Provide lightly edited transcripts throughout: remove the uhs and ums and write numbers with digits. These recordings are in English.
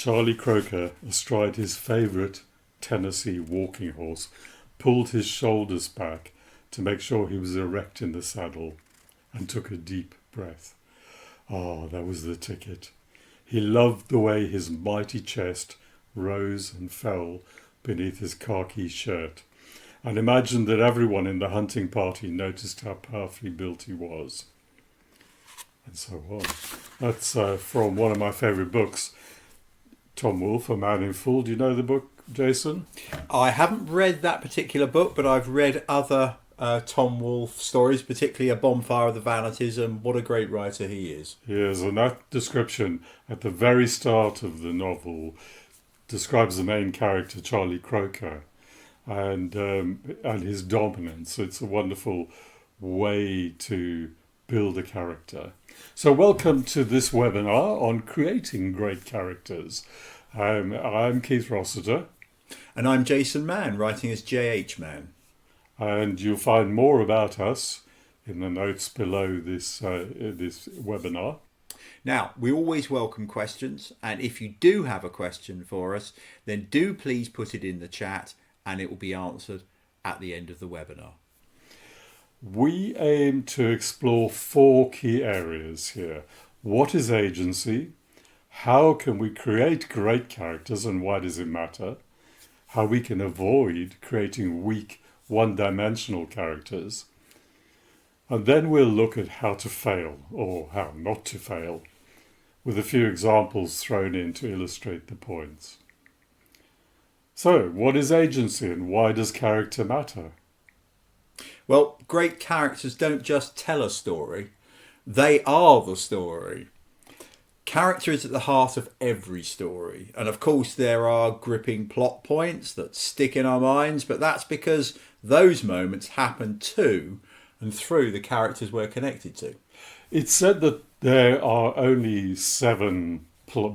Charlie Croker, astride his favourite Tennessee walking horse, pulled his shoulders back to make sure he was erect in the saddle and took a deep breath. Ah, that was the ticket. He loved the way his mighty chest rose and fell beneath his khaki shirt, and imagined that everyone in the hunting party noticed how powerfully built he was. And so on. That's from one of my favourite books, Tom Wolfe, A Man in Full. Do you know the book, Jason? I haven't read that particular book, but I've read other Tom Wolfe stories, particularly A Bonfire of the Vanities, and what a great writer he is. Yes, and that description at the very start of the novel describes the main character, Charlie Croker, and his dominance. It's a wonderful way to build a character. So welcome to this webinar on creating great characters. I'm Keith Rossiter. And I'm Jason Mann, writing as J.H. Mann. And you'll find more about us in the notes below this webinar. Now, we always welcome questions, and if you do have a question for us, then do please put it in the chat and it will be answered at the end of the webinar. We aim to explore 4 key areas here. What is agency? How can we create great characters and why does it matter? How we can avoid creating weak, one-dimensional characters. And then we'll look at how to fail, or how not to fail, with a few examples thrown in to illustrate the points. So, what is agency and why does character matter? Well, great characters don't just tell a story, they are the story. Character is at the heart of every story, and of course there are gripping plot points that stick in our minds, but that's because those moments happen to and through the characters we're connected to. It's said that there are only 7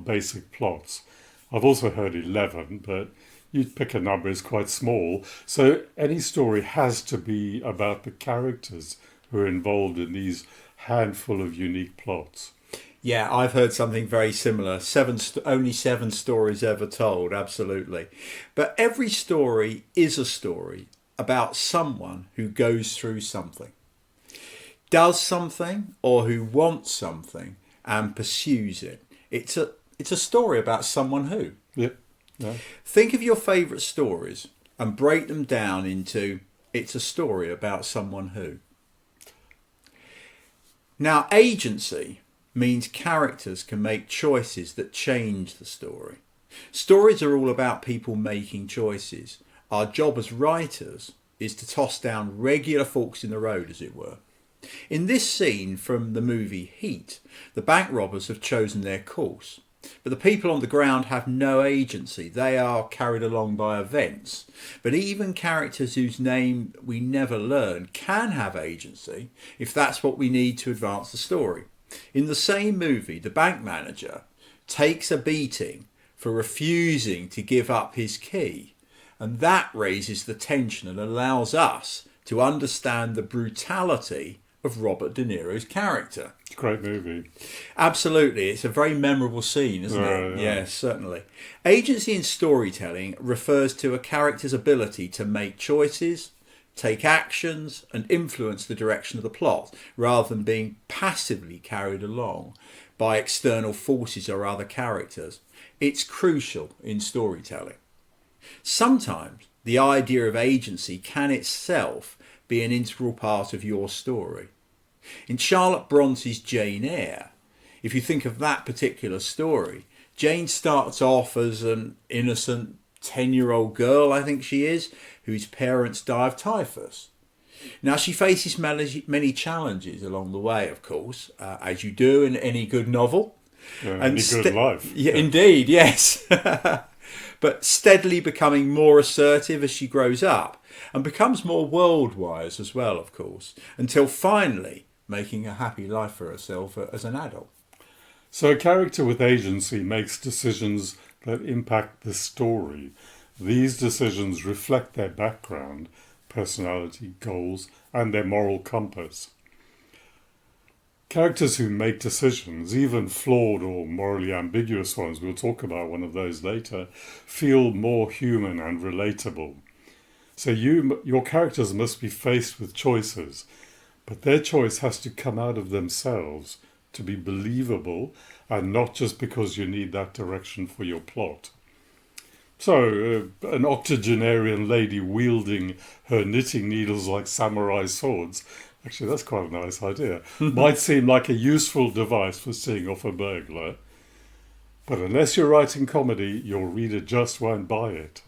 basic plots. I've also heard 11, but you'd pick a number, it's quite small. So any story has to be about the characters who are involved in these handful of unique plots. Yeah, I've heard something very similar. Only 7 stories ever told, absolutely. But every story is a story about someone who goes through something, does something, or who wants something and pursues it. It's a story about someone who. Yep. Yeah. Think of your favourite stories and break them down into it's a story about someone who. Now, agency means characters can make choices that change the story. Stories are all about people making choices. Our job as writers is to toss down regular forks in the road, as it were. In this scene from the movie Heat, the bank robbers have chosen their course. But the people on the ground have no agency. They are carried along by events. But even characters whose name we never learn can have agency if that's what we need to advance the story. In the same movie, the bank manager takes a beating for refusing to give up his key. And that raises the tension and allows us to understand the brutality of Robert De Niro's character. Great movie. Absolutely. It's a very memorable scene, isn't it? Yeah. Yes, certainly. Agency in storytelling refers to a character's ability to make choices, take actions, and influence the direction of the plot, rather than being passively carried along by external forces or other characters. It's crucial in storytelling. Sometimes the idea of agency can itself be an integral part of your story. In Charlotte Bronte's Jane Eyre, if you think of that particular story, Jane starts off as an innocent 10-year-old girl, I think she is, whose parents die of typhus. Now, she faces many challenges along the way, of course, as you do in any good novel. Any good life. Yeah, indeed, yes. But steadily becoming more assertive as she grows up and becomes more world-wise as well, of course, until finally making a happy life for herself as an adult. So a character with agency makes decisions that impact the story. These decisions reflect their background, personality, goals, and their moral compass. Characters who make decisions, even flawed or morally ambiguous ones, we'll talk about one of those later, feel more human and relatable. So your characters must be faced with choices, but their choice has to come out of themselves to be believable and not just because you need that direction for your plot. So, an octogenarian lady wielding her knitting needles like samurai swords, actually that's quite a nice idea, might seem like a useful device for seeing off a burglar. But unless you're writing comedy, your reader just won't buy it.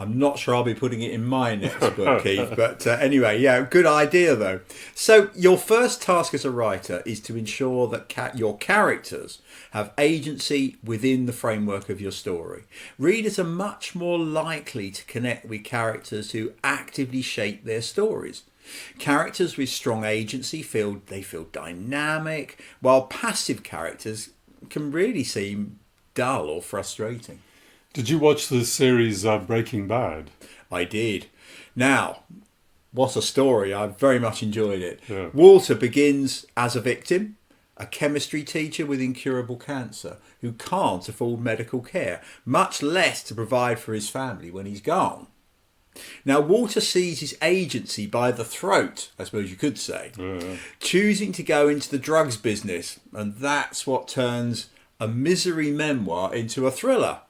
I'm not sure I'll be putting it in my next book, Keith. But anyway, yeah, good idea though. So your first task as a writer is to ensure that your characters have agency within the framework of your story. Readers are much more likely to connect with characters who actively shape their stories. Characters with strong agency feel dynamic, while passive characters can really seem dull or frustrating. Did you watch the series Breaking Bad? I did. Now, what a story. I very much enjoyed it. Yeah. Walter begins as a victim, a chemistry teacher with incurable cancer who can't afford medical care, much less to provide for his family when he's gone. Now, Walter sees his agency by the throat, I suppose you could say, choosing to go into the drugs business, and that's what turns a misery memoir into a thriller.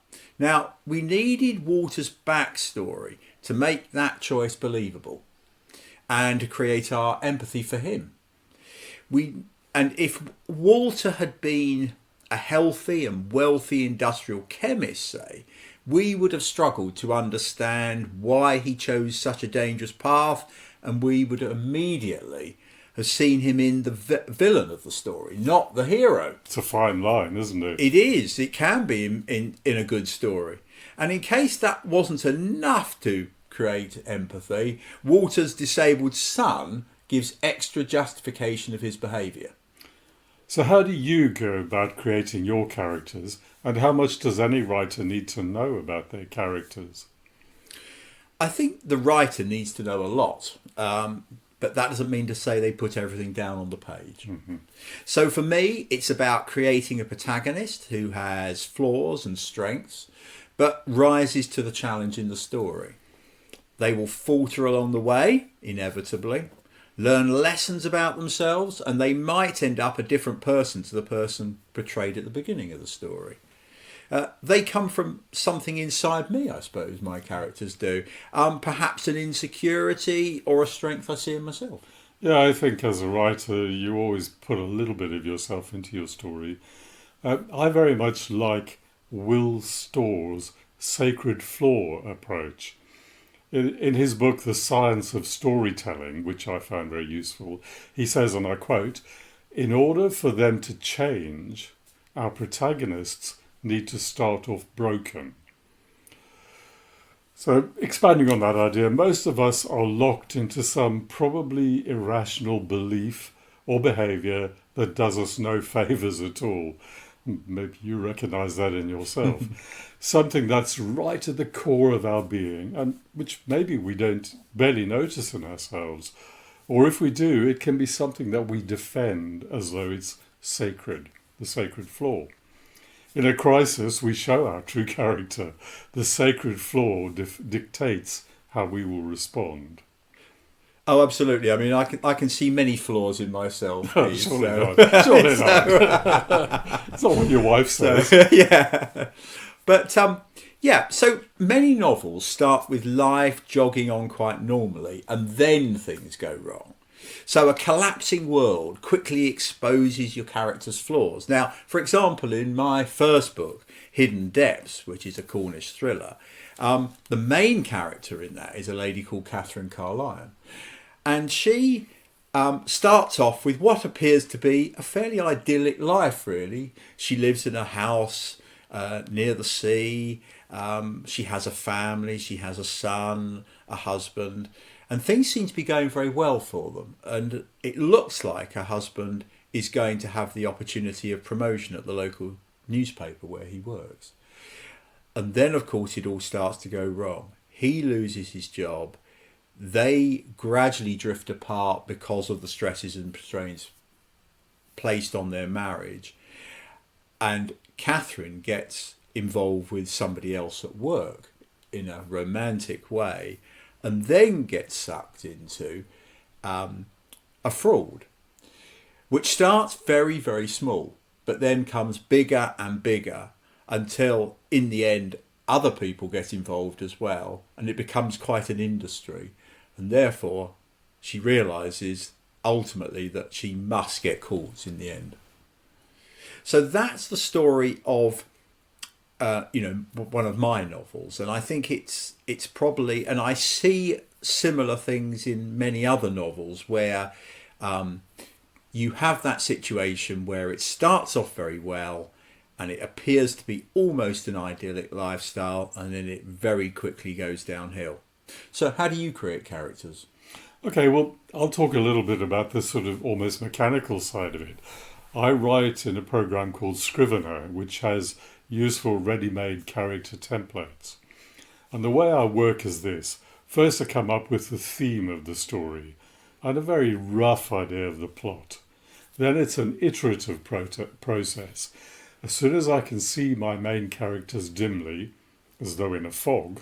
Now, we needed Walter's backstory to make that choice believable and to create our empathy for him. And if Walter had been a healthy and wealthy industrial chemist, say, we would have struggled to understand why he chose such a dangerous path, and we would immediately have seen him in the villain of the story, not the hero. It's a fine line, isn't it? It is. It can be in a good story. And in case that wasn't enough to create empathy, Walter's disabled son gives extra justification of his behaviour. So how do you go about creating your characters, and how much does any writer need to know about their characters? I think the writer needs to know a lot. But that doesn't mean to say they put everything down on the page. Mm-hmm. So for me, it's about creating a protagonist who has flaws and strengths, but rises to the challenge in the story. They will falter along the way, inevitably, learn lessons about themselves, and they might end up a different person to the person portrayed at the beginning of the story. They come from something inside me, I suppose, my characters do. Perhaps an insecurity or a strength I see in myself. Yeah, I think as a writer, you always put a little bit of yourself into your story. I very much like Will Storr's sacred flaw approach. In his book, The Science of Storytelling, which I found very useful, he says, and I quote, "In order for them to change, our protagonists need to start off broken." So, expanding on that idea, most of us are locked into some probably irrational belief or behaviour that does us no favours at all. Maybe you recognise that in yourself. Something that's right at the core of our being, and which maybe we don't barely notice in ourselves. Or if we do, it can be something that we defend as though it's sacred, the sacred flaw. In a crisis, we show our true character. The sacred flaw dictates how we will respond. Oh, absolutely. I mean, I can see many flaws in myself. Surely not. Surely not. It's not what your wife says. Yeah. But, so many novels start with life jogging on quite normally, and then things go wrong. So a collapsing world quickly exposes your character's flaws. Now, for example, in my first book, Hidden Depths, which is a Cornish thriller, the main character in that is a lady called Catherine Carlyon. And she starts off with what appears to be a fairly idyllic life, really. She lives in a house near the sea. She has a family. She has a son, a husband. And things seem to be going very well for them. And it looks like her husband is going to have the opportunity of promotion at the local newspaper where he works. And then, of course, it all starts to go wrong. He loses his job. They gradually drift apart because of the stresses and strains placed on their marriage, and Catherine gets involved with somebody else at work in a romantic way, and then gets sucked into a fraud, which starts very, very small, but then comes bigger and bigger until in the end other people get involved as well, and it becomes quite an industry. And therefore she realises ultimately that she must get caught in the end. So that's the story of one of my novels, and I think it's probably, and I see similar things in many other novels where you have that situation where it starts off very well and it appears to be almost an idyllic lifestyle, and then it very quickly goes downhill. So how do you create characters? Okay, well, I'll talk a little bit about the sort of almost mechanical side of it. I write in a program called Scrivener, which has useful ready-made character templates. And the way I work is this. First, I come up with the theme of the story and a very rough idea of the plot. Then it's an iterative process. As soon as I can see my main characters dimly, as though in a fog,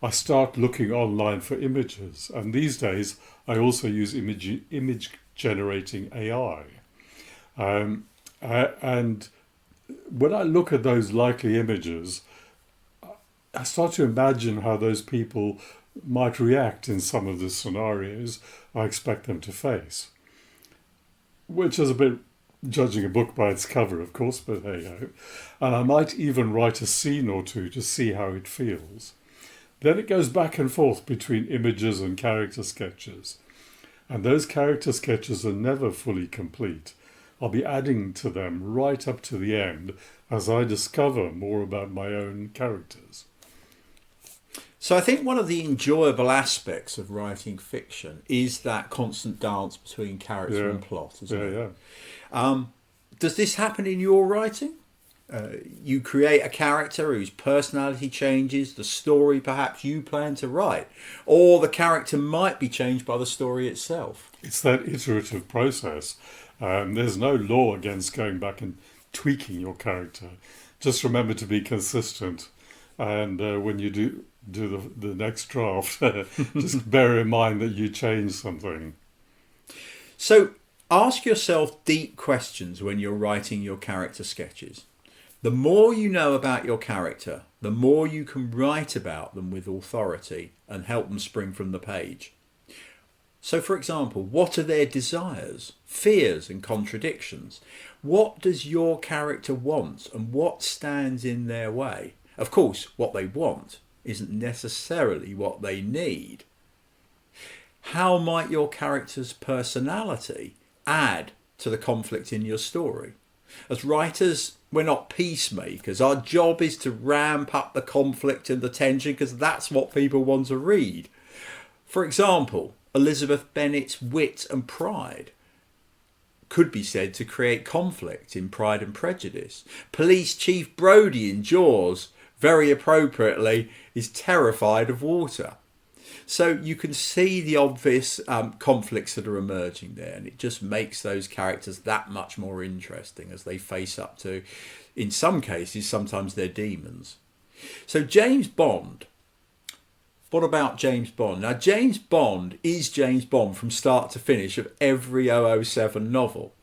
I start looking online for images. And these days, I also use image generating AI. And when I look at those likely images, I start to imagine how those people might react in some of the scenarios I expect them to face. Which is a bit judging a book by its cover, of course, but there you go. And I might even write a scene or two to see how it feels. Then it goes back and forth between images and character sketches. And those character sketches are never fully complete. I'll be adding to them right up to the end as I discover more about my own characters. So I think one of the enjoyable aspects of writing fiction is that constant dance between character and plot, isn't it? Yeah. Does this happen in your writing? You create a character whose personality changes, the story perhaps you plan to write, or the character might be changed by the story itself. It's that iterative process. There's no law against going back and tweaking your character. Just remember to be consistent. And when you do the next draft, just bear in mind that you change something. So ask yourself deep questions when you're writing your character sketches. The more you know about your character, the more you can write about them with authority and help them spring from the page. So, for example, what are their desires, fears and contradictions? What does your character want and what stands in their way? Of course, what they want isn't necessarily what they need. How might your character's personality add to the conflict in your story? As writers, we're not peacemakers. Our job is to ramp up the conflict and the tension because that's what people want to read. For example, Elizabeth Bennet's wit and pride could be said to create conflict in Pride and Prejudice. Police Chief Brody in Jaws, very appropriately, is terrified of water. So you can see the obvious conflicts that are emerging there, and it just makes those characters that much more interesting as they face up to, in some cases, sometimes they're demons. So James Bond. What about James Bond? Now, James Bond is James Bond from start to finish of every 007 novel.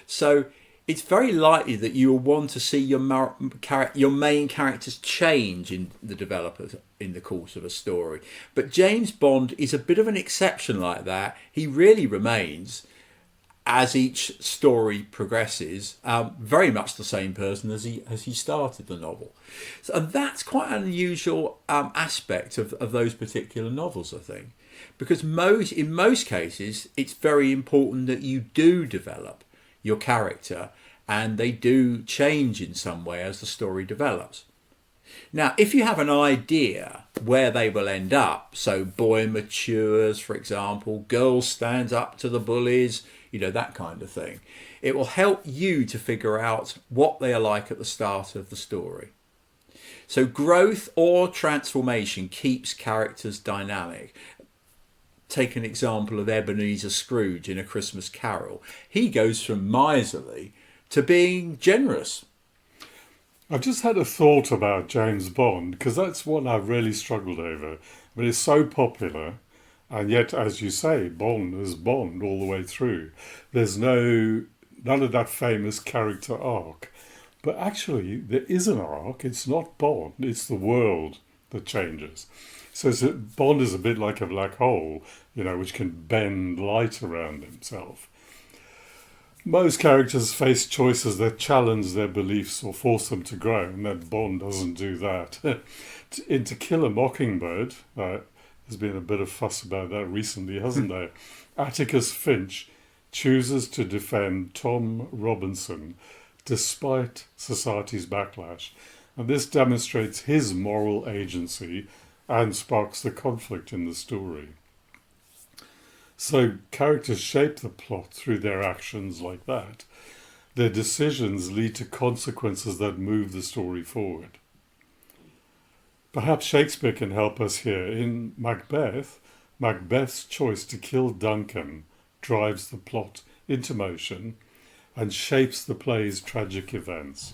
So it's very likely that you will want to see your main characters change in the developers in the course of a story. But James Bond is a bit of an exception like that. He really remains, as each story progresses, very much the same person as he started the novel. So, and that's quite an unusual aspect of those particular novels, I think. Because in most cases, it's very important that you do develop your character and they do change in some way as the story develops. Now, if you have an idea where they will end up, so boy matures, for example, girl stands up to the bullies, that kind of thing, it will help you to figure out what they are like at the start of the story. So growth or transformation keeps characters dynamic. take an example of Ebenezer Scrooge in A Christmas Carol. He goes from miserly to being generous. I've just had a thought about James Bond, because that's one I've really struggled over. But it's so popular, and yet, as you say, Bond is Bond all the way through. There's none of that famous character arc. But actually, there is an arc. It's not Bond, it's the world that changes. So Bond is a bit like a black hole, which can bend light around himself. Most characters face choices that challenge their beliefs or force them to grow, and then Bond doesn't do that. In To Kill a Mockingbird, there's been a bit of fuss about that recently, hasn't there? Atticus Finch chooses to defend Tom Robinson despite society's backlash, and this demonstrates his moral agency and sparks the conflict in the story. So characters shape the plot through their actions like that. Their decisions lead to consequences that move the story forward. Perhaps Shakespeare can help us here. In Macbeth, Macbeth's choice to kill Duncan drives the plot into motion and shapes the play's tragic events.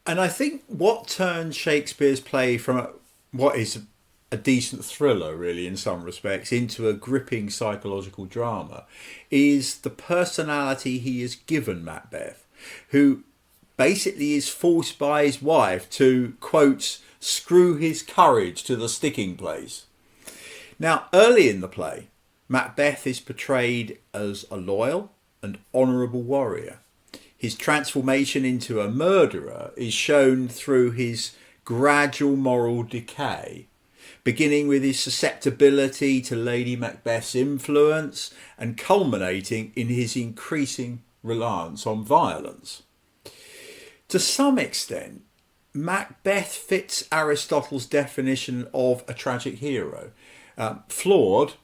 And I think what turns Shakespeare's play from what is a decent thriller, really, in some respects, into a gripping psychological drama is the personality he has given Macbeth, who basically is forced by his wife to, quote, screw his courage to the sticking place. Now, early in the play, Macbeth is portrayed as a loyal and honourable warrior. His transformation into a murderer is shown through his gradual moral decay, beginning with his susceptibility to Lady Macbeth's influence and culminating in his increasing reliance on violence. To some extent, Macbeth fits Aristotle's definition of a tragic hero, flawed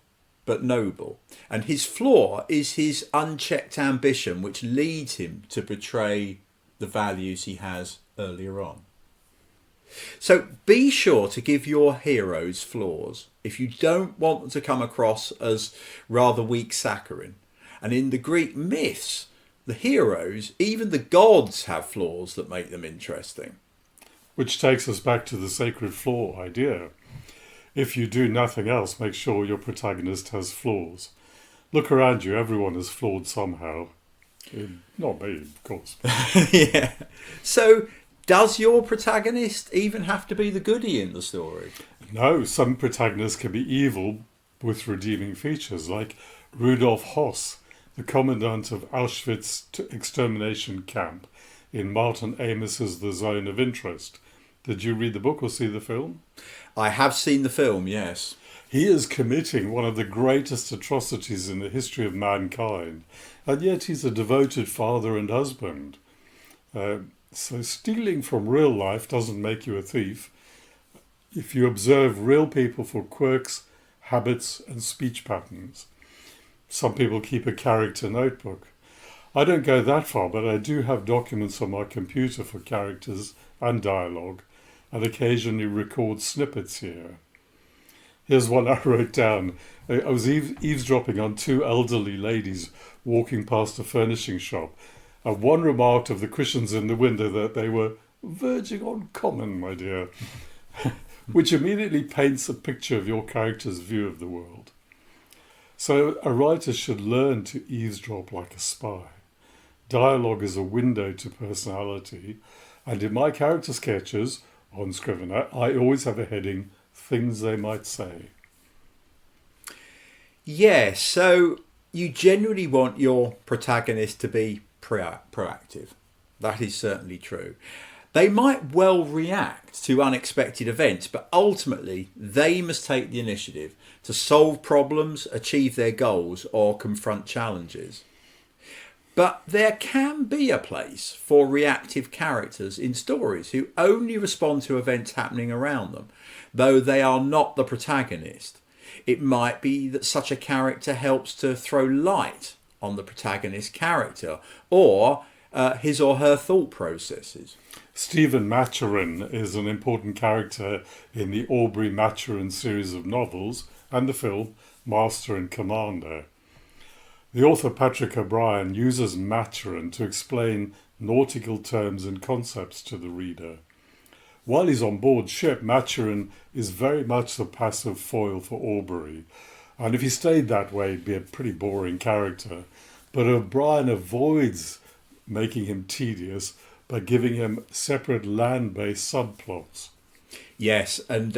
but noble. And his flaw is his unchecked ambition, which leads him to betray the values he has earlier on. So be sure to give your heroes flaws if you don't want them to come across as rather weak saccharine. And in the Greek myths, the heroes, even the gods, have flaws that make them interesting. Which takes us back to the sacred flaw idea. If you do nothing else, make sure your protagonist has flaws. Look around you, everyone is flawed somehow. Not me, of course. Yeah. So does your protagonist even have to be the goodie in the story? No, some protagonists can be evil with redeeming features, like Rudolf Hoss, the commandant of Auschwitz extermination camp in Martin Amos's The Zone of Interest. Did you read the book or see the film? I have seen the film, yes. He is committing one of the greatest atrocities in the history of mankind, and yet he's a devoted father and husband. So stealing from real life doesn't make you a thief. If you observe real people for quirks, habits, and speech patterns. Some people keep a character notebook. I don't go that far, but I do have documents on my computer for characters and dialogue, and occasionally record snippets here. Here's one I wrote down. I was eavesdropping on two elderly ladies walking past a furnishing shop, and one remarked of the cushions in the window that they were verging on common, my dear, which immediately paints a picture of your character's view of the world. So a writer should learn to eavesdrop like a spy. Dialogue is a window to personality, and in my character sketches on Scrivener, I always have a heading, Things They Might Say. Yeah, so you generally want your protagonist to be proactive. That is certainly true. They might well react to unexpected events, but ultimately they must take the initiative to solve problems, achieve their goals, or confront challenges. But there can be a place for reactive characters in stories who only respond to events happening around them, though they are not the protagonist. It might be that such a character helps to throw light on the protagonist's character or his or her thought processes. Stephen Maturin is an important character in the Aubrey Maturin series of novels, and the film Master and Commander. The author Patrick O'Brian uses Maturin to explain nautical terms and concepts to the reader. While he's on board ship, Maturin is very much the passive foil for Aubrey, and if he stayed that way, he'd be a pretty boring character. But O'Brian avoids making him tedious by giving him separate land-based subplots. Yes, and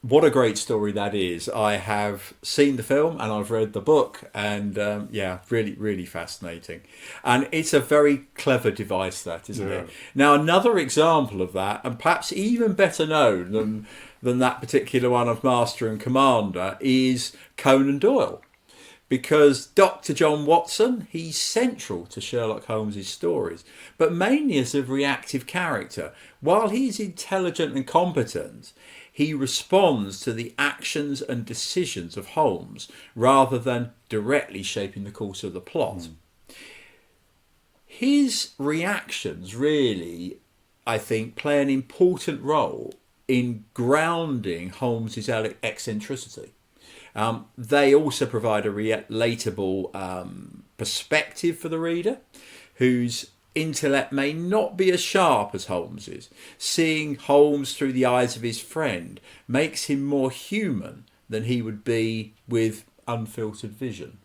what a great story that is. I have seen the film and I've read the book, and really, really fascinating. And it's a very clever device, that, isn't it? Now, another example of that, and perhaps even better known than that particular one of Master and Commander, is Conan Doyle. Because Dr. John Watson, he's central to Sherlock Holmes' stories, but mainly as a reactive character. While he's intelligent and competent, he responds to the actions and decisions of Holmes rather than directly shaping the course of the plot. His reactions really, I think, play an important role in grounding Holmes' eccentricity. They also provide a relatable perspective for the reader, whose intellect may not be as sharp as Holmes's. Seeing Holmes through the eyes of his friend makes him more human than he would be with unfiltered vision.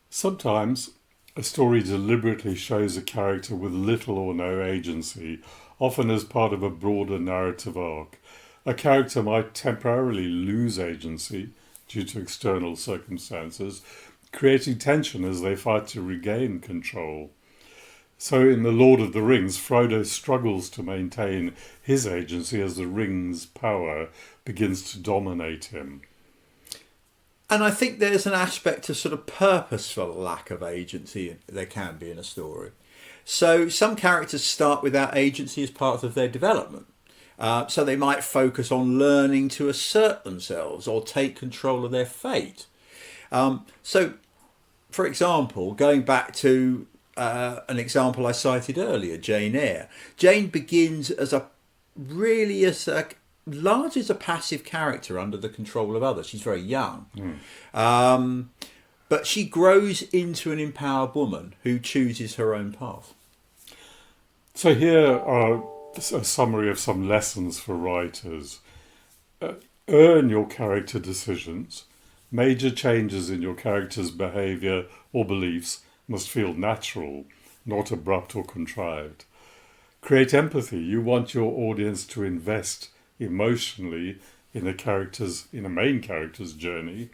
Sometimes a story deliberately shows a character with little or no agency, often as part of a broader narrative arc. A character might temporarily lose agency due to external circumstances, creating tension as they fight to regain control. So in The Lord of the Rings, Frodo struggles to maintain his agency as the ring's power begins to dominate him. And I think there's an aspect of sort of purposeful lack of agency there can be in a story. So some characters start without agency as part of their development. So they might focus on learning to assert themselves or take control of their fate. So, for example, going back to an example I cited earlier, Jane Eyre. Jane begins largely as a passive character under the control of others. She's very young. But she grows into an empowered woman who chooses her own path. So here are a summary of some lessons for writers. Earn your character decisions. Major changes in your character's behaviour or beliefs must feel natural, not abrupt or contrived. Create empathy. You want your audience to invest emotionally in a main character's journey,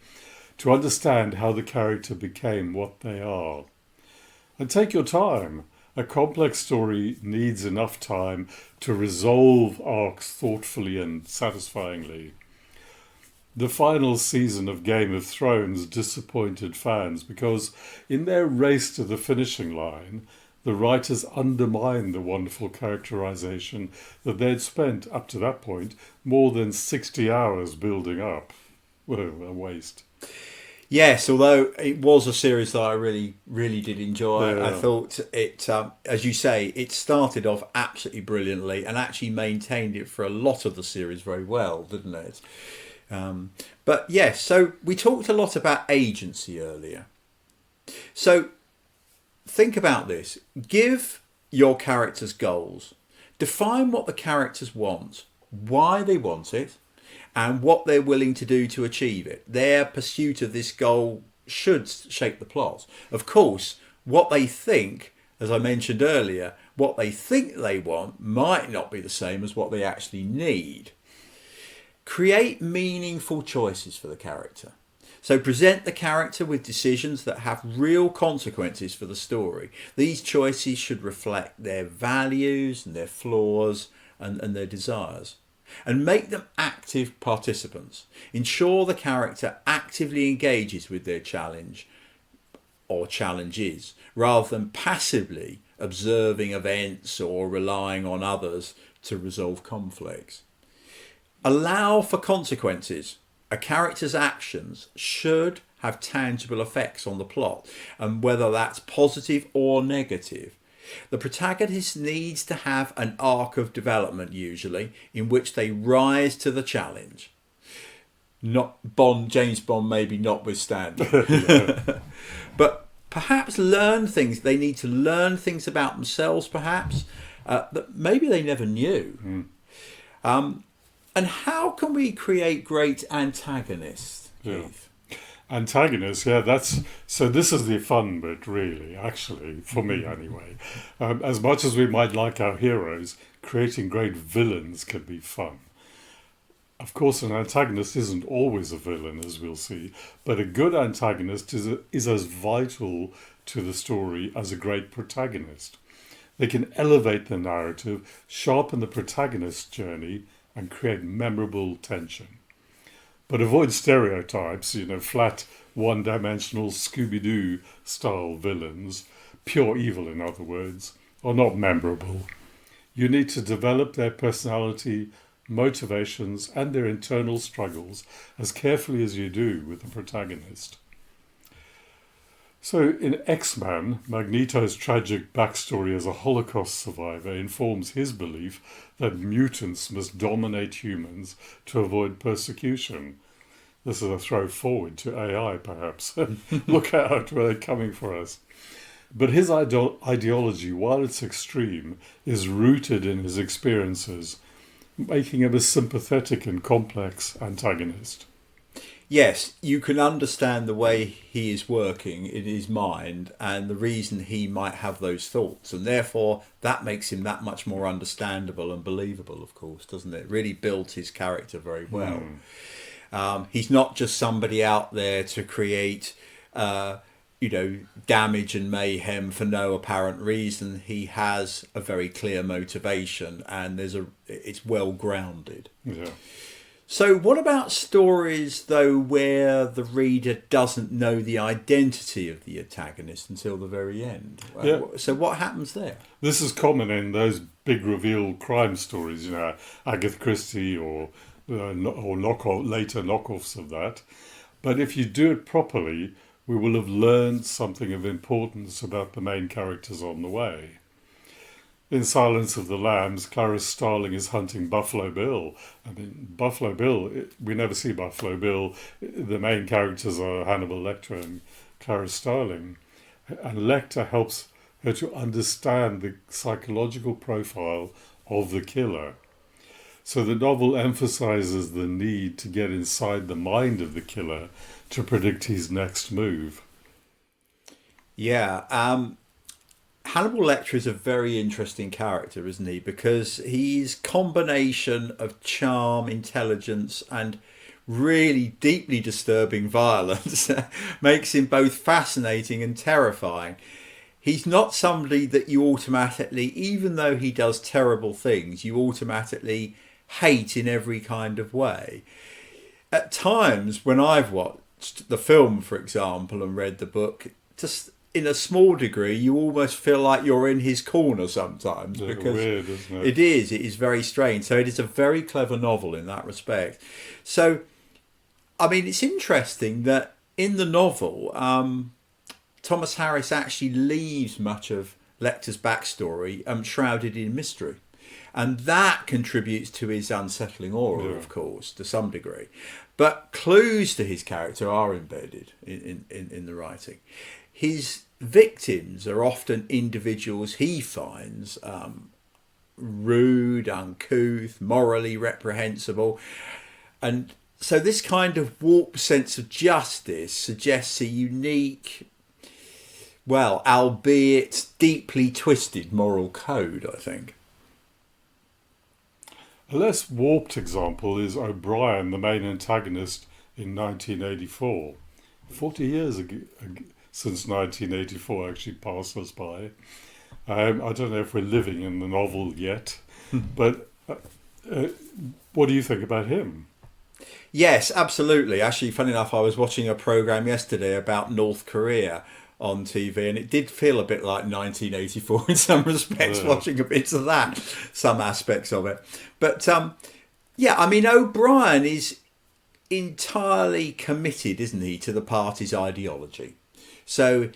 to understand how the character became what they are. And take your time. A complex story needs enough time to resolve arcs thoughtfully and satisfyingly. The final season of Game of Thrones disappointed fans because in their race to the finishing line, the writers undermined the wonderful characterization that they'd spent, up to that point, more than 60 hours building up. Well, a waste. Yes, although it was a series that I really, really did enjoy. Yeah. I thought it, as you say, it started off absolutely brilliantly and actually maintained it for a lot of the series very well, didn't it? But yes, so we talked a lot about agency earlier. So think about this. Give your characters goals. Define what the characters want, why they want it, and what they're willing to do to achieve it. Their pursuit of this goal should shape the plot. Of course, what they think, as I mentioned earlier, what they think they want might not be the same as what they actually need. Create meaningful choices for the character. So present the character with decisions that have real consequences for the story. These choices should reflect their values and their flaws and their desires. And make them active participants. Ensure the character actively engages with their challenge or challenges, rather than passively observing events or relying on others to resolve conflicts. Allow for consequences. A character's actions should have tangible effects on the plot, and whether that's positive or negative. The protagonist needs to have an arc of development, usually, in which they rise to the challenge. James Bond maybe notwithstanding. But perhaps learn things. They need to learn things about themselves, perhaps, that maybe they never knew. And how can we create great antagonists, Keith? Antagonists, so this is the fun bit, really, actually, for me anyway. As much as we might like our heroes, creating great villains can be fun. Of course, an antagonist isn't always a villain, as we'll see, but a good antagonist is as vital to the story as a great protagonist. They can elevate the narrative, sharpen the protagonist's journey, and create memorable tension. But avoid stereotypes, flat, one-dimensional Scooby-Doo style villains, pure evil in other words, are not memorable. You need to develop their personality, motivations, and their internal struggles as carefully as you do with the protagonist. So in X-Men, Magneto's tragic backstory as a Holocaust survivor informs his belief that mutants must dominate humans to avoid persecution. This is a throw forward to AI, perhaps. Look out, where they're coming for us. But his ideology, while it's extreme, is rooted in his experiences, making him a sympathetic and complex antagonist. Yes, you can understand the way he is working in his mind and the reason he might have those thoughts. And therefore, that makes him that much more understandable and believable, of course, doesn't it? It really builds his character very well. He's not just somebody out there to create, damage and mayhem for no apparent reason. He has a very clear motivation and it's well grounded. Yeah. So what about stories, though, where the reader doesn't know the identity of the antagonist until the very end? Yeah. So what happens there? This is common in those big reveal crime stories, Agatha Christie or later knockoffs of that. But if you do it properly, we will have learned something of importance about the main characters on the way. In Silence of the Lambs, Clarice Starling is hunting Buffalo Bill. Buffalo Bill, we never see Buffalo Bill. The main characters are Hannibal Lecter and Clarice Starling. And Lecter helps her to understand the psychological profile of the killer. So the novel emphasizes the need to get inside the mind of the killer to predict his next move. Yeah, Hannibal Lecter is a very interesting character, isn't he? Because he's combination of charm, intelligence, and really deeply disturbing violence makes him both fascinating and terrifying. He's not somebody that you automatically, even though he does terrible things, you automatically hate in every kind of way. At times, when I've watched the film, for example, and read the book, just in a small degree, you almost feel like you're in his corner sometimes. It's because weird, isn't it? It is very strange. So it is a very clever novel in that respect. So, it's interesting that in the novel, Thomas Harris actually leaves much of Lecter's backstory shrouded in mystery. And that contributes to his unsettling aura, of course, to some degree. But clues to his character are embedded in the writing. His victims are often individuals he finds rude, uncouth, morally reprehensible. And so this kind of warped sense of justice suggests a unique, albeit deeply twisted moral code, I think. A less warped example is O'Brien, the main antagonist in 1984. 40 years ago, since 1984 actually passed us by. I don't know if we're living in the novel yet, but what do you think about him? Yes, absolutely. Actually, funny enough, I was watching a programme yesterday about North Korea on TV, and it did feel a bit like 1984 in some respects, watching a bit of that, some aspects of it. But O'Brien is entirely committed, isn't he, to the party's ideology. So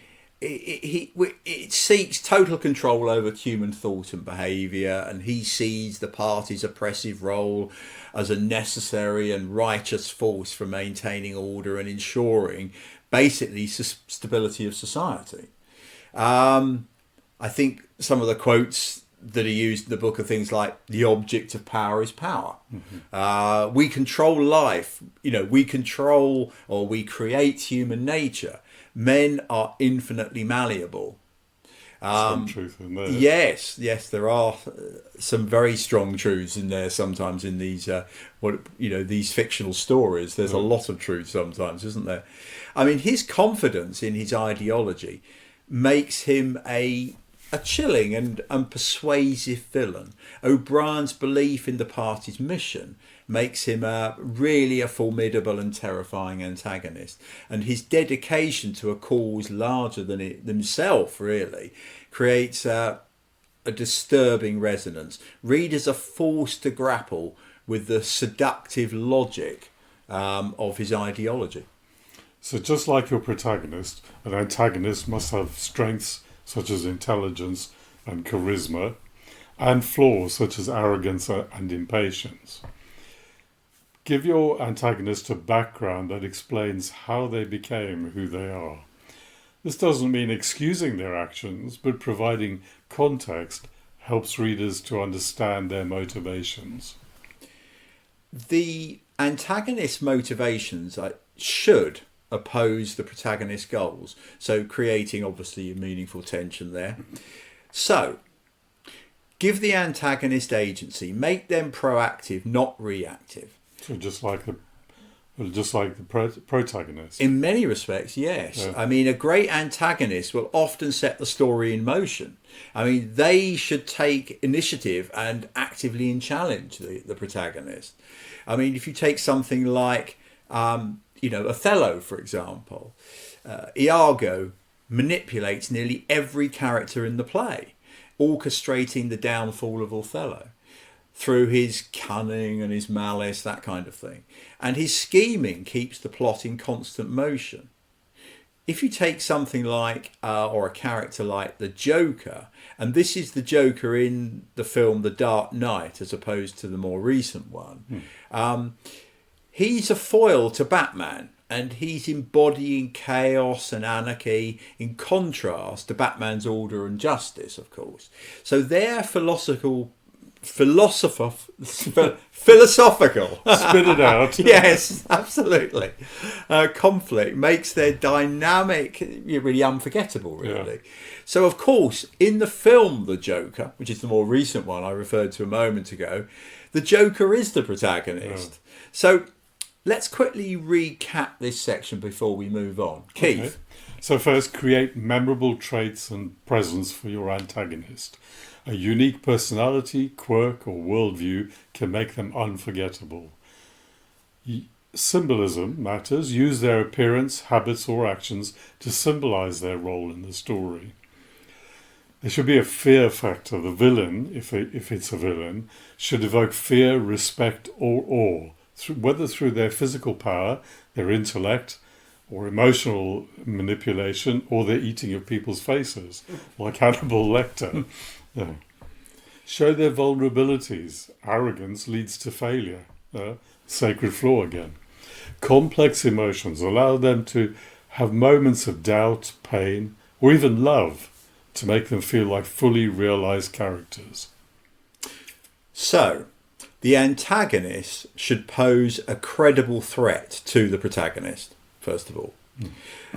it seeks total control over human thought and behaviour, and he sees the party's oppressive role as a necessary and righteous force for maintaining order and ensuring basically stability of society. I think some of the quotes that are used in the book are things like, the object of power is power. We control life, we control or we create human nature. Men are infinitely malleable. Some truth in there. Yes, there are some very strong truths in there sometimes in these, these fictional stories. There's a lot of truth sometimes, isn't there? I mean, his confidence in his ideology makes him a chilling and persuasive villain. O'Brien's belief in the party's mission makes him really a formidable and terrifying antagonist. And his dedication to a cause larger than himself, really, creates a disturbing resonance. Readers are forced to grapple with the seductive logic of his ideology. So just like your protagonist, an antagonist must have strengths such as intelligence and charisma, and flaws such as arrogance and impatience. Give your antagonist a background that explains how they became who they are. This doesn't mean excusing their actions, but providing context helps readers to understand their motivations. The antagonist's motivations should oppose the protagonist's goals, so creating obviously a meaningful tension there. So give the antagonist agency, make them proactive, not reactive. So just like the protagonist. In many respects, yes. Yeah. I mean, a great antagonist will often set the story in motion. I mean, they should take initiative and actively challenge the protagonist. I mean, if you take something like Othello, for example, Iago manipulates nearly every character in the play, orchestrating the downfall of Othello through his cunning and his malice, that kind of thing. And his scheming keeps the plot in constant motion. If you take something like, or a character like the Joker, and this is the Joker in the film The Dark Knight as opposed to the more recent one, he's a foil to Batman, and he's embodying chaos and anarchy in contrast to Batman's order and justice, of course. So their philosophical Spit it out. Yes, absolutely. Conflict makes their dynamic really unforgettable, really. Yeah. So, of course, in the film The Joker, which is the more recent one I referred to a moment ago, the Joker is the protagonist. Yeah. So let's quickly recap this section before we move on. Keith. Okay. So first, create memorable traits and presence for your antagonist. A unique personality, quirk, or worldview can make them unforgettable. Symbolism matters. Use their appearance, habits, or actions to symbolize their role in the story. There should be a fear factor. The villain, if it's a villain, should evoke fear, respect, or awe, whether through their physical power, their intellect, or emotional manipulation, or their eating of people's faces, like Hannibal Lecter. Yeah. Show their vulnerabilities. Arrogance leads to failure. Sacred flaw again. Complex emotions. Allow them to have moments of doubt, pain, or even love to make them feel like fully realized characters. So, the antagonist should pose a credible threat to the protagonist, first of all.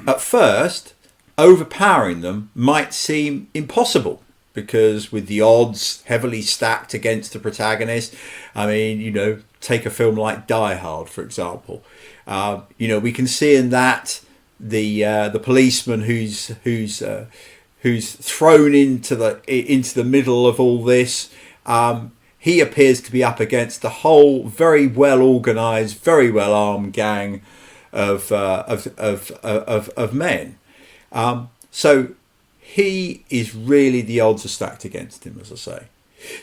At first, overpowering them might seem impossible, because with the odds heavily stacked against the protagonist, I mean, take a film like Die Hard, for example. We can see in that the policeman who's thrown into the middle of all this. He appears to be up against the whole very well organised, very well armed gang of men. So he is really, the odds are stacked against him, as I say.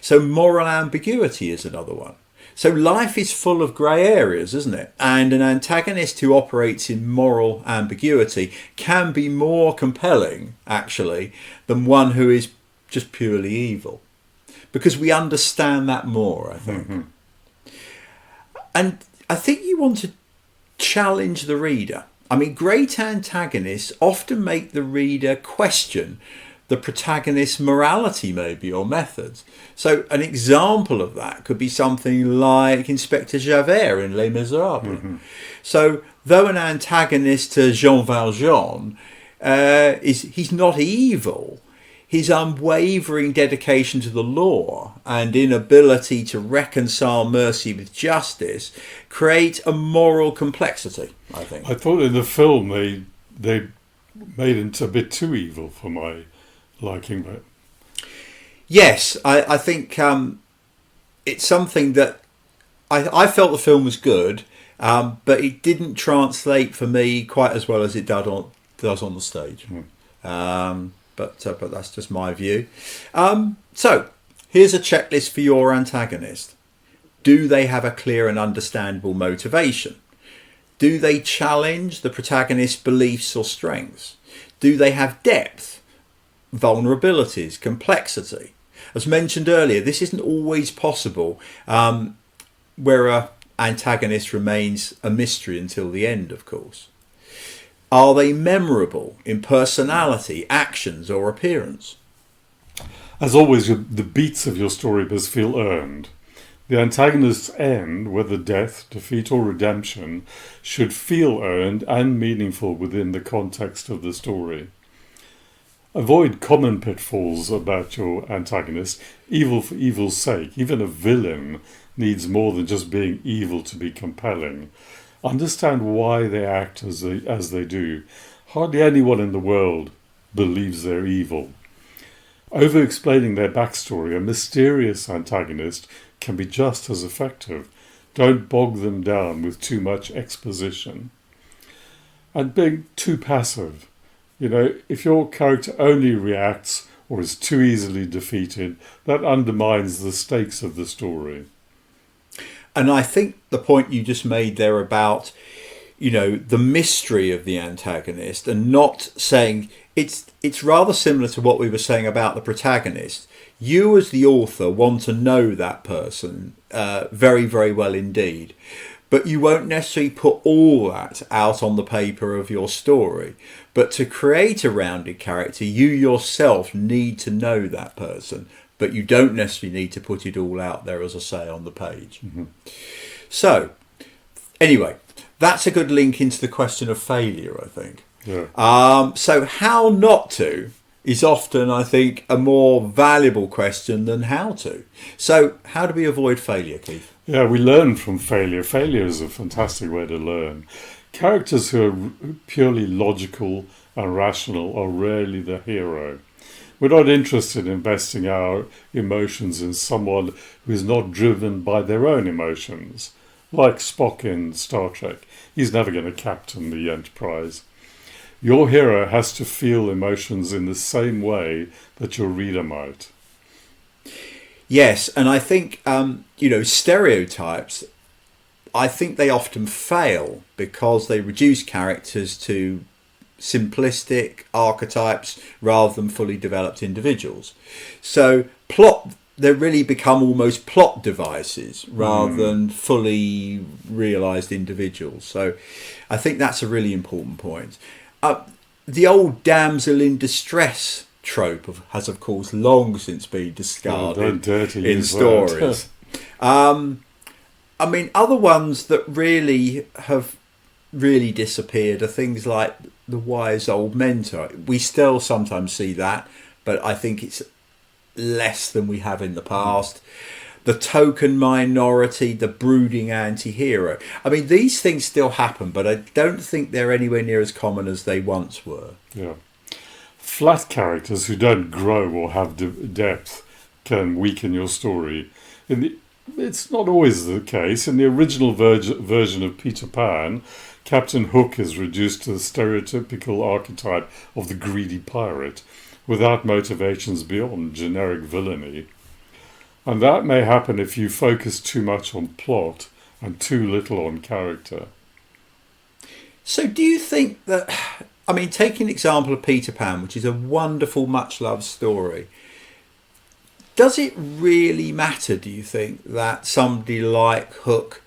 So moral ambiguity is another one. So life is full of grey areas, isn't it? And an antagonist who operates in moral ambiguity can be more compelling, actually, than one who is just purely evil. Because we understand that more, I think. Mm-hmm. And I think you want to challenge the reader. I mean, great antagonists often make the reader question the protagonist's morality, maybe, or methods. So an example of that could be something like Inspector Javert in Les Miserables. Mm-hmm. So though an antagonist to Jean Valjean, he's not evil, his unwavering dedication to the law and inability to reconcile mercy with justice create a moral complexity, I think. I thought in the film they made him a bit too evil for my liking, but yes, I think it's something that I felt the film was good, but it didn't translate for me quite as well as it does on the stage. But that's just my view. So here's a checklist for your antagonist. Do they have a clear and understandable motivation? Do they challenge the protagonist's beliefs or strengths? Do they have depth, vulnerabilities, complexity? As mentioned earlier, this isn't always possible where an antagonist remains a mystery until the end, of course. Are they memorable in personality, actions or appearance? As always, the beats of your story must feel earned. The antagonist's end, whether death, defeat or redemption, should feel earned and meaningful within the context of the story. Avoid common pitfalls about your antagonist, evil for evil's sake. Even a villain needs more than just being evil to be compelling. Understand why they act as they do. Hardly anyone in the world believes they're evil. Over-explaining their backstory, a mysterious antagonist can be just as effective. Don't bog them down with too much exposition. And being too passive. If your character only reacts or is too easily defeated, that undermines the stakes of the story. And I think the point you just made there about, the mystery of the antagonist and not saying it's rather similar to what we were saying about the protagonist. You as the author want to know that person very, very well indeed. But you won't necessarily put all that out on the paper of your story. But to create a rounded character, you yourself need to know that person. But you don't necessarily need to put it all out there, as I say, on the page. Mm-hmm. So, anyway, that's a good link into the question of failure, I think. Yeah. So how not to is often, I think, a more valuable question than how to. So how do we avoid failure, Keith? Yeah, we learn from failure. Failure is a fantastic way to learn. Characters who are purely logical and rational are rarely the hero. We're not interested in investing our emotions in someone who is not driven by their own emotions. Like Spock in Star Trek, he's never going to captain the Enterprise. Your hero has to feel emotions in the same way that your reader might. Yes, and I think, stereotypes, I think they often fail because they reduce characters to simplistic archetypes rather than fully developed individuals. So they really become almost plot devices rather than fully realised individuals. So I think that's a really important point. The old damsel in distress trope has, of course, long since been discarded in stories. Other ones that really have disappeared are things like the wise old mentor. We still sometimes see that, but I think it's less than we have in the past. The token minority, the brooding anti-hero. These things still happen, but I don't think they're anywhere near as common as they once were. Yeah. Flat characters who don't grow or have depth can weaken your story. It's not always the case. In the original version of Peter Pan, Captain Hook is reduced to the stereotypical archetype of the greedy pirate, without motivations beyond generic villainy. And that may happen if you focus too much on plot and too little on character. So do you think that, I mean, take an example of Peter Pan, which is a wonderful, much-loved story. Does it really matter, do you think, that somebody like Hook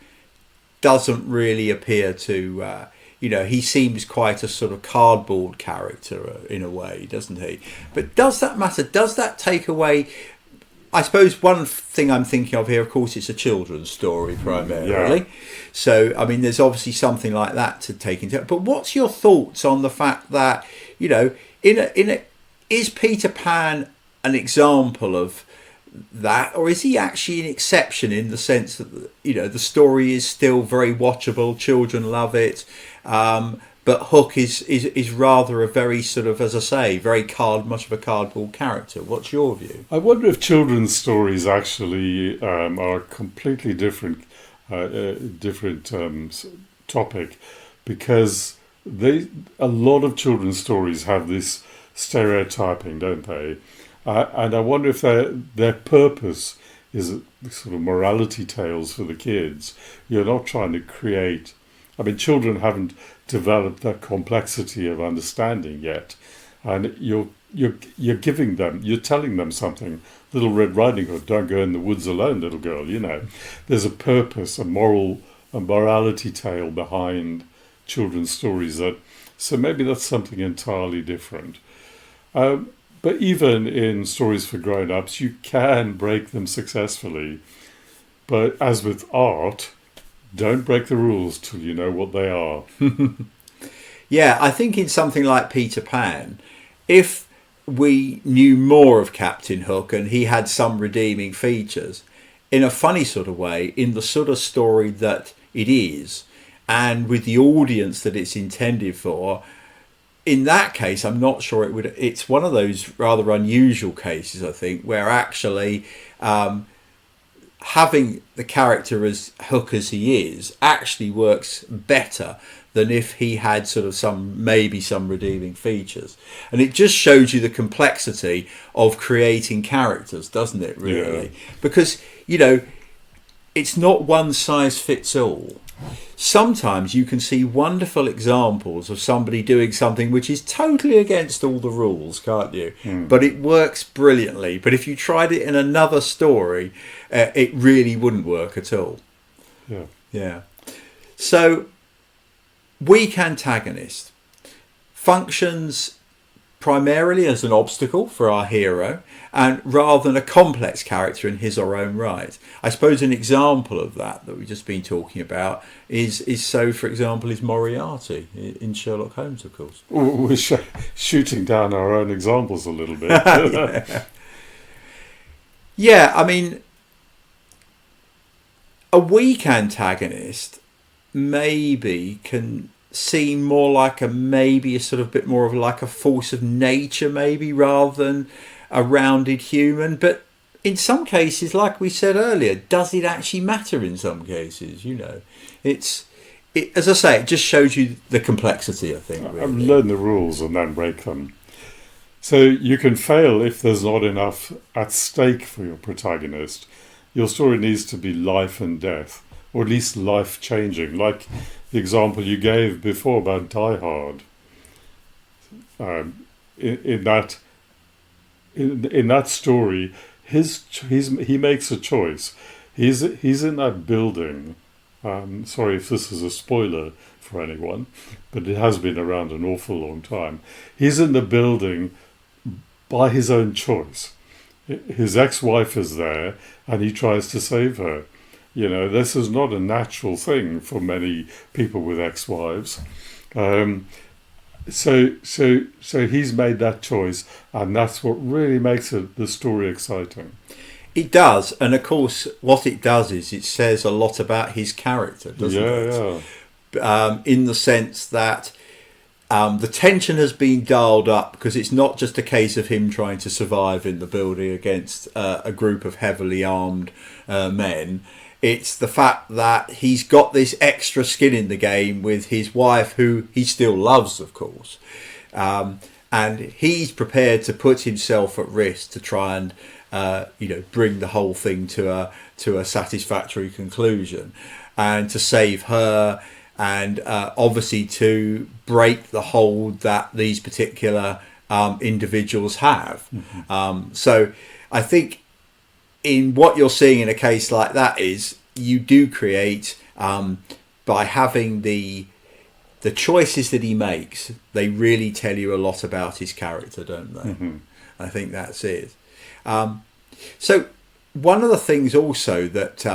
doesn't really appear to, he seems quite a sort of cardboard character in a way, doesn't he? But does that matter? Does that take away... I suppose one thing I'm thinking of here, of course, it's a children's story primarily. Yeah. So, I mean, there's obviously something like that to take into. But what's your thoughts on the fact that, is Peter Pan an example of that, or is he actually an exception in the sense that the story is still very watchable, children love it, but Hook is rather a very sort of, as I say, very much of a cardboard character? What's your view? I wonder if children's stories actually are a completely different topic, because a lot of children's stories have this stereotyping, don't they? And I wonder if their purpose is sort of morality tales for the kids. You're not trying to create... I mean, children haven't developed that complexity of understanding yet, and you're telling them something. Little Red Riding Hood, don't go in the woods alone, little girl. There's a purpose, a morality tale behind children's stories. So maybe that's something entirely different. But even in stories for grown-ups, you can break them successfully. But as with art, don't break the rules till you know what they are. Yeah, I think in something like Peter Pan, if we knew more of Captain Hook and he had some redeeming features, in a funny sort of way, in the sort of story that it is, and with the audience that it's intended for, in that case, I'm not sure it would... It's one of those rather unusual cases, I think, where actually... having the character as Hook as he is actually works better than if he had sort of some redeeming features. And it just shows you the complexity of creating characters, doesn't it, really? Yeah. Because, it's not one size fits all. Sometimes you can see wonderful examples of somebody doing something which is totally against all the rules, can't you? But it works brilliantly. But if you tried it in another story, it really wouldn't work at all. Yeah. So, weak antagonist functions primarily as an obstacle for our hero, and rather than a complex character in his or own right. I suppose an example of that we've just been talking about is for example, is Moriarty in Sherlock Holmes, of course. We're shooting down our own examples a little bit. Yeah, I mean, a weak antagonist maybe can seem more like a sort of bit more of like a force of nature, maybe, rather than a rounded human. But in some cases, like we said earlier, does it actually matter in some cases? As I say, it just shows you the complexity, I think. Really. Learn the rules and then break them. So you can fail if there's not enough at stake for your protagonist. Your story needs to be life and death, or at least life-changing, like the example you gave before about Die Hard. In that story, he makes a choice. He's in that building. Sorry if this is a spoiler for anyone, but it has been around an awful long time. He's in the building by his own choice. His ex-wife is there, and he tries to save her. This is not a natural thing for many people with ex-wives. So he's made that choice, and that's what really makes the story exciting. It does, and of course, what it does is it says a lot about his character, doesn't it? Yeah. In the sense that the tension has been dialed up, because it's not just a case of him trying to survive in the building against a group of heavily armed men. It's the fact that he's got this extra skin in the game with his wife, who he still loves, of course. And he's prepared to put himself at risk to try and bring the whole thing to a satisfactory conclusion, and to save her, and obviously to break the hold that these particular individuals have. So I think in what you're seeing in a case like that is you do create, by having the choices that he makes, they really tell you a lot about his character, don't they? I think that's it. So one of the things also that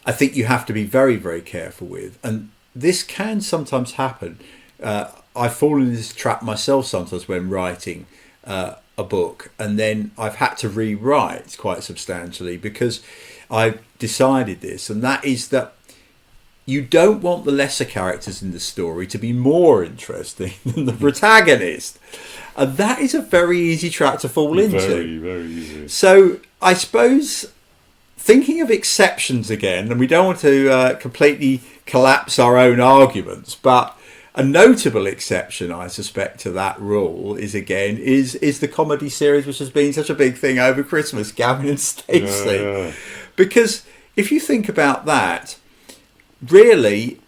I think you have to be very, very careful with, and this can sometimes happen. I fall into this trap myself sometimes when writing a book, and then I've had to rewrite quite substantially because I've decided this, and that is that you don't want the lesser characters in the story to be more interesting than the protagonist. And that is a very easy trap to fall into. Very, very easy. So I suppose, thinking of exceptions again, and we don't want to completely collapse our own arguments, but a notable exception, I suspect, to that rule is the comedy series, which has been such a big thing over Christmas, Gavin and Stacey. Yeah. Because if you think about that, really,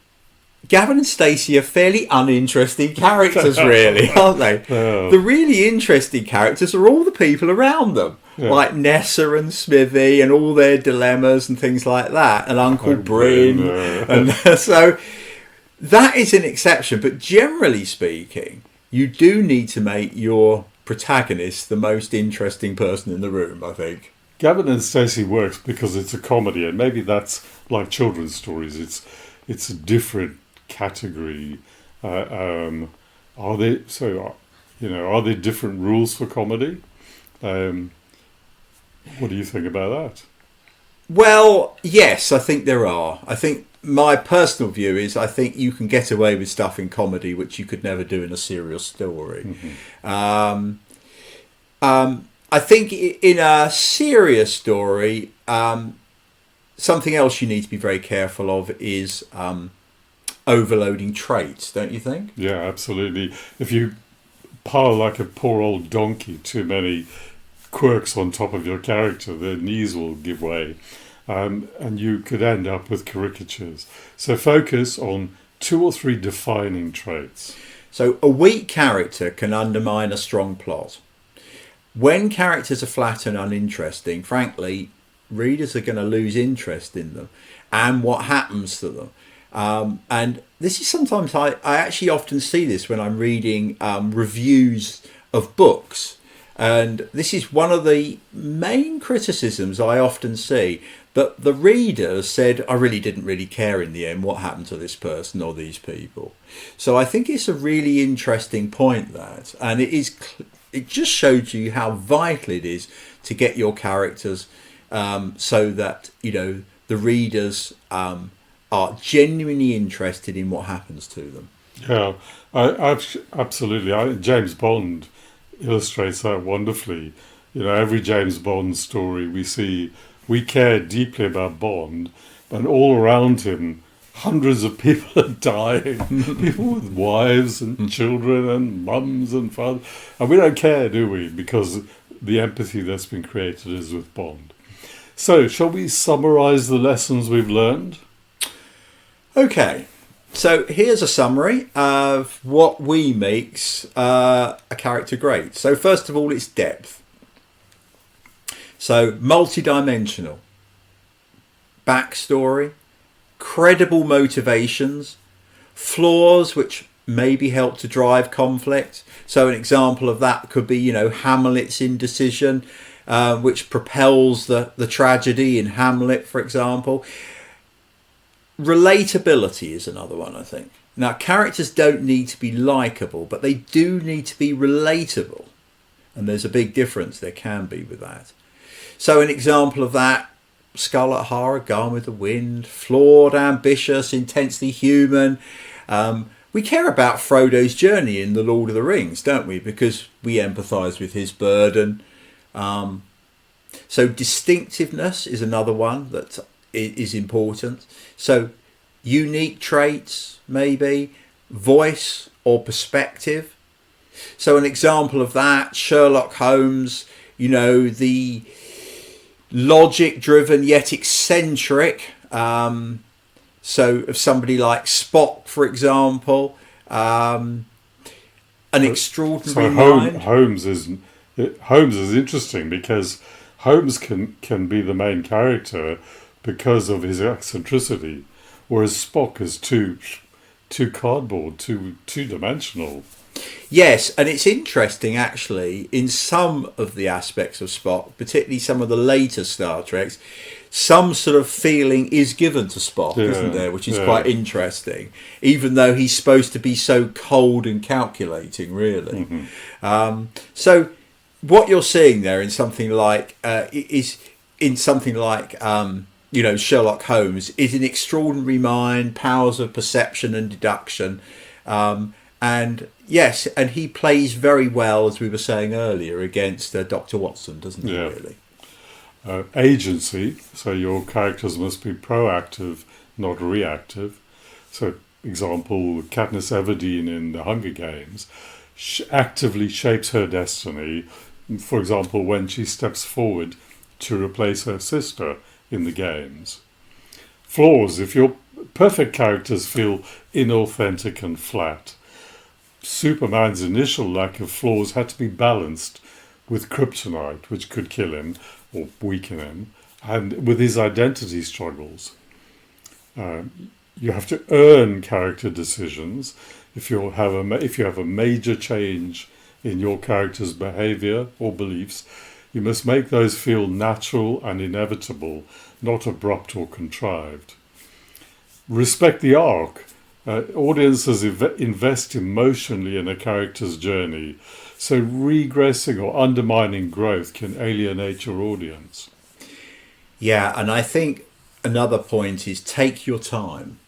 Gavin and Stacey are fairly uninteresting characters, really, aren't they? Yeah. The really interesting characters are all the people around them, like Nessa and Smithy and all their dilemmas and things like that, and Uncle Bryn. And so that is an exception. But generally speaking, you do need to make your protagonist the most interesting person in the room, I think. Gavin and Stacey works because it's a comedy, and maybe that's like children's stories. It's a different category. Are there different rules for comedy? What do you think about that? Well, yes, I think there are. I think my personal view is I think you can get away with stuff in comedy which you could never do in a serious story. I think in a serious story, something else you need to be very careful of is overloading traits, don't you think? Yeah, absolutely. If you pile like a poor old donkey too many quirks on top of your character, their knees will give way, and you could end up with caricatures. So focus on 2 or 3 defining traits. So a weak character can undermine a strong plot. When characters are flat and uninteresting, frankly, readers are going to lose interest in them and what happens to them. And this is sometimes, I actually often see this when I'm reading reviews of books. And this is one of the main criticisms I often see, that the reader said, I really didn't really care in the end what happened to this person or these people. So I think it's a really interesting point, that, and it just shows you how vital it is to get your characters so that, the readers are genuinely interested in what happens to them. Yeah, absolutely. James Bond illustrates that wonderfully. Every James Bond story we care deeply about Bond, and all around him, hundreds of people are dying. People with wives and children and mums and fathers. And we don't care, do we? Because the empathy that's been created is with Bond. So, shall we summarise the lessons we've learned? Okay. So here's a summary of what makes a character great. So first of all, it's depth. So multi-dimensional. Backstory. Credible motivations, flaws which maybe help to drive conflict. So an example of that could be, Hamlet's indecision, which propels the tragedy in Hamlet, for example. Relatability is another one, I think. Now, characters don't need to be likeable, but they do need to be relatable. And there's a big difference there can be with that. So an example of that, Scarlet O'Hara, Gone with the Wind, flawed, ambitious, intensely human. We care about Frodo's journey in The Lord of the Rings, don't we? Because we empathise with his burden. So distinctiveness is another one that is important. So unique traits, maybe, voice or perspective. So an example of that, Sherlock Holmes the logic-driven yet eccentric. So of somebody like Spock, for example, an extraordinary mind. Holmes is interesting because Holmes can be the main character because of his eccentricity, whereas Spock is too cardboard, too dimensional. Yes, and it's interesting actually in some of the aspects of Spock, particularly some of the later Star Treks, some sort of feeling is given to Spock, isn't there, which is quite interesting, even though he's supposed to be so cold and calculating, really. So what you're seeing there in something like Sherlock Holmes is an extraordinary mind, powers of perception and deduction, and yes, and he plays very well, as we were saying earlier, against Dr. Watson, doesn't he, really? Agency, so your characters must be proactive, not reactive. So, example, Katniss Everdeen in The Hunger Games actively shapes her destiny, for example, when she steps forward to replace her sister in the games. Flaws, if your perfect characters feel inauthentic and flat. Superman's initial lack of flaws had to be balanced with kryptonite, which could kill him or weaken him, and with his identity struggles. You have to earn character decisions. If you have a major change in your character's behaviour or beliefs, you must make those feel natural and inevitable, not abrupt or contrived. Respect the arc. Audiences invest emotionally in a character's journey, so regressing or undermining growth can alienate your audience. Yeah, and I think another point is take your time,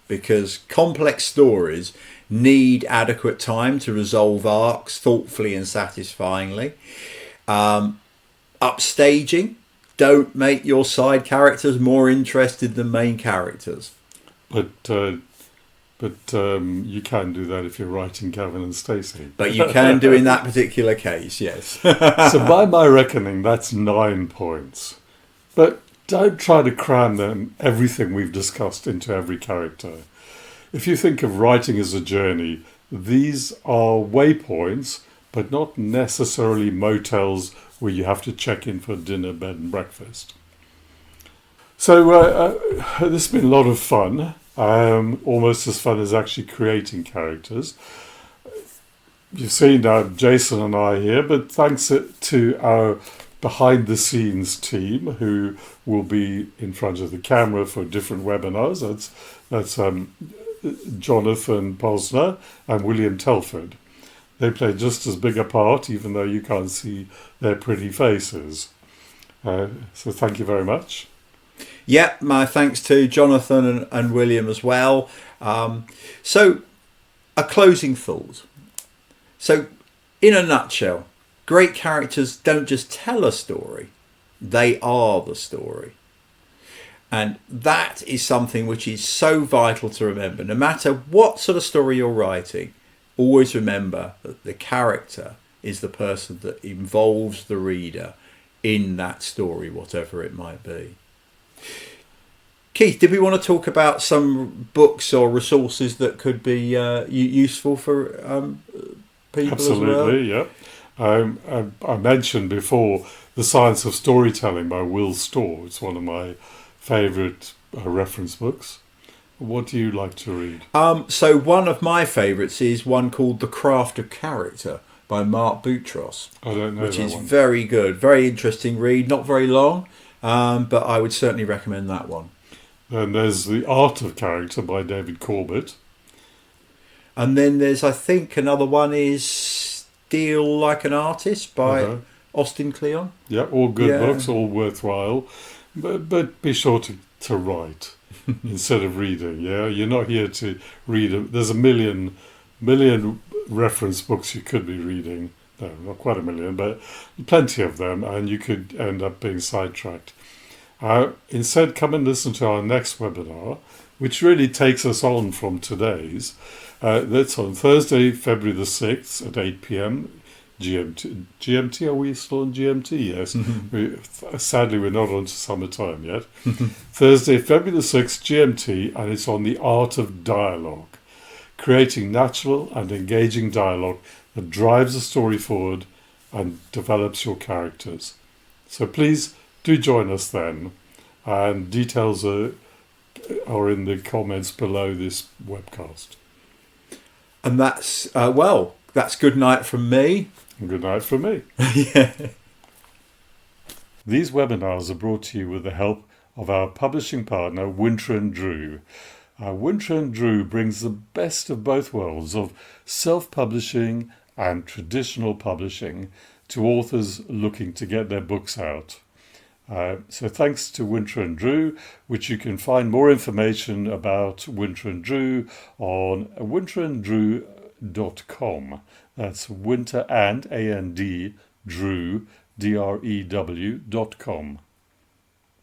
because complex stories need adequate time to resolve arcs thoughtfully and satisfyingly. Upstaging, don't make your side characters more interested than main characters. But you can do that if you're writing Gavin and Stacey. But you can do in that particular case, yes. So by my reckoning, that's 9 points. But don't try to cram everything we've discussed into every character. If you think of writing as a journey, these are waypoints, but not necessarily motels where you have to check in for dinner, bed and breakfast. So this has been a lot of fun. Almost as fun as actually creating characters. You've seen Jason and I here, but thanks to our behind-the-scenes team who will be in front of the camera for different webinars. That's Jonathan Posner and William Telford. They play just as big a part, even though you can't see their pretty faces. So thank you very much. Yeah, my thanks to Jonathan and William as well. So, a closing thought. So, in a nutshell, great characters don't just tell a story, they are the story. And that is something which is so vital to remember. No matter what sort of story you're writing, always remember that the character is the person that involves the reader in that story, whatever it might be. Keith, did we want to talk about some books or resources that could be useful for people? Absolutely, as well? Yeah. I mentioned before The Science of Storytelling by Will Storr. It's one of my favourite reference books. What do you like to read? So one of my favourites is one called The Craft of Character by Mark Boutros. I don't know which that is one. Very good, very interesting read, not very long, but I would certainly recommend that one. Then there's The Art of Character by David Corbett. And then there's, I think, another one is Steal Like an Artist by Austin Kleon. Yeah, all good books, all worthwhile. But be sure to write instead of reading. Yeah, you're not here to read. There's a million reference books you could be reading. No, not quite a million, but plenty of them, and you could end up being sidetracked. Instead, come and listen to our next webinar, which really takes us on from today's. That's on Thursday, February the 6th at 8 p.m. GMT, are we still on GMT? Yes. Sadly, we're not on to summertime yet. Thursday, February the 6th, GMT, and it's on the art of dialogue. Creating natural and engaging dialogue that drives the story forward and develops your characters. So please do join us then. And details are in the comments below this webcast. And that's, that's good night from me. And good night from me. Yeah. These webinars are brought to you with the help of our publishing partner, Winter & Drew. Winter & Drew brings the best of both worlds of self-publishing and traditional publishing to authors looking to get their books out. So thanks to Winter & Drew, which you can find more information about Winter & Drew on winterandrew.com. That's winter and, A-N-D, Drew, D-R-E-W.com.